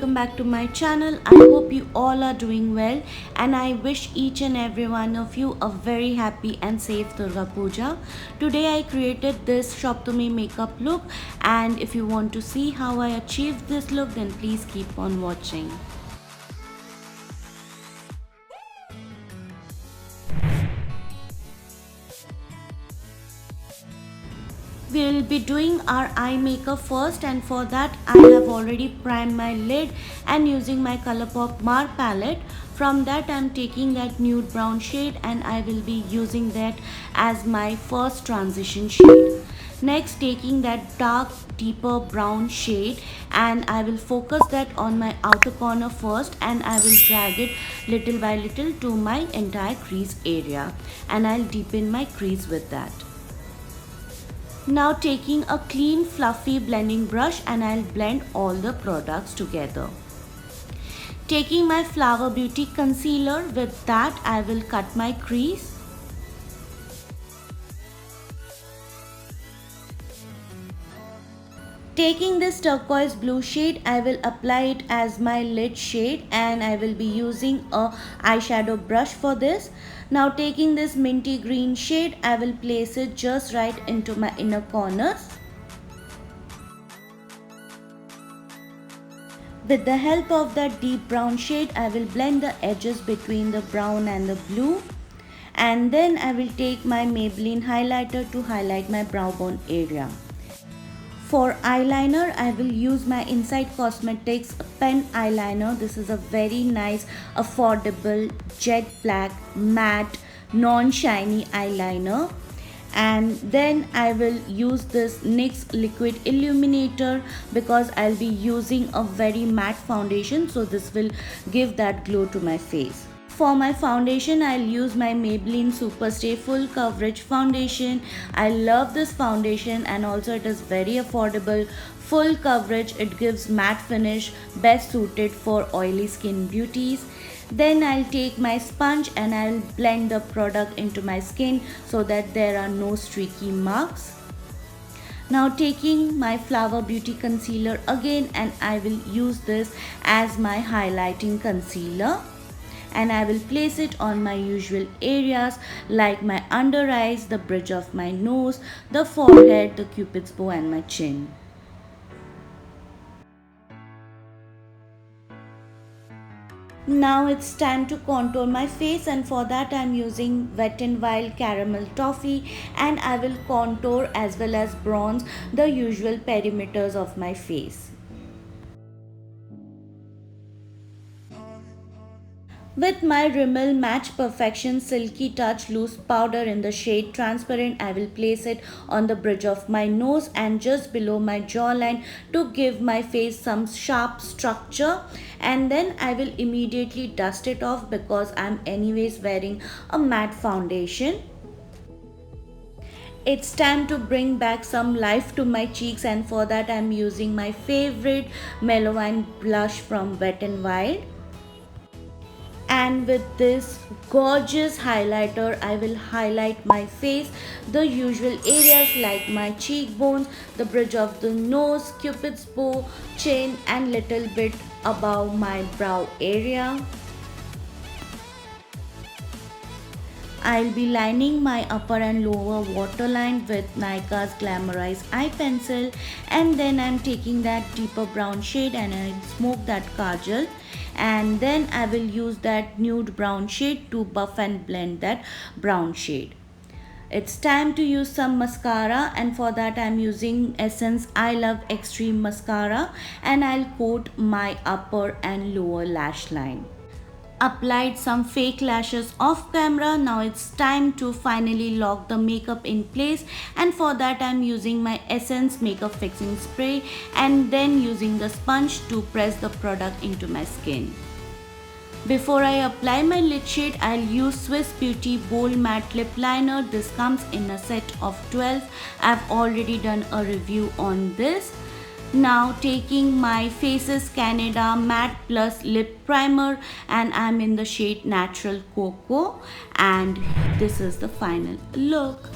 welcome back to my channel. I hope you all are doing well and I wish each and every one of you a very happy and safe Durga Puja. Today I created this Saptami makeup look, and if you want to see how I achieved this look, then please keep on watching. We will be doing our eye makeup first, and for that I have already primed my lid and using my Colourpop Mar palette. From that I am taking that nude brown shade and I will be using that as my first transition shade. Next, taking that dark deeper brown shade and I will focus that on my outer corner first, and I will drag it little by little to my entire crease area, and I'll deepen my crease with that. Now taking a clean fluffy blending brush and I'll blend all the products together. Taking my Flower Beauty concealer, with that I will cut my crease. Taking this turquoise blue shade, I will apply it as my lid shade and I will be using a eyeshadow brush for this. Now taking this minty green shade, I will place it just right into my inner corners. With the help of that deep brown shade, I will blend the edges between the brown and the blue. And then I will take my Maybelline highlighter to highlight my brow bone area. For eyeliner, I will use my Inside Cosmetics pen eyeliner. This is a very nice, affordable, jet black, matte, non-shiny eyeliner. And then I will use this NYX Liquid Illuminator because I'll be using a very matte foundation. So this will give that glow to my face. For my foundation, I'll use my Maybelline Superstay Full Coverage Foundation. I love this foundation and also it is very affordable. Full coverage, it gives matte finish, best suited for oily skin beauties. Then I'll take my sponge and I'll blend the product into my skin so that there are no streaky marks. Now taking my Flower Beauty concealer again, and I will use this as my highlighting concealer. And I will place it on my usual areas like my under eyes, the bridge of my nose, the forehead, the cupid's bow and my chin. Now it's time to contour my face, and for that I'm using Wet n Wild Caramel Toffee, and I will contour as well as bronze the usual perimeters of my face. With my Rimmel Match Perfection Silky Touch Loose Powder in the shade Transparent, I will place it on the bridge of my nose and just below my jawline to give my face some sharp structure. And then I will immediately dust it off because I'm anyways wearing a matte foundation. It's time to bring back some life to my cheeks, and for that I'm using my favorite Mellow blush from Wet n Wild. And with this gorgeous highlighter, I will highlight my face, the usual areas like my cheekbones, the bridge of the nose, cupid's bow, chin and little bit above my brow area. I'll be lining my upper and lower waterline with Nykaa's Glamoreyes eye pencil, and then I'm taking that deeper brown shade and I'll smoke that Kajal, and then I will use that nude brown shade to buff and blend that brown shade. It's time to use some mascara, and for that I'm using Essence I Love Extreme Mascara, and I'll coat my upper and lower lash line. Applied some fake lashes off camera. Now it's time to finally lock the makeup in place, and for that I'm using my Essence Makeup Fixing Spray and then using the sponge to press the product into my skin. Before I apply my lid shade, I'll use Swiss Beauty Bold Matte Lip Liner. This comes in a set of 12. I've already done a review on this. Now taking my Faces Canada Matte Plus Lip Primer, and I'm in the shade Natural Cocoa, and this is the final look.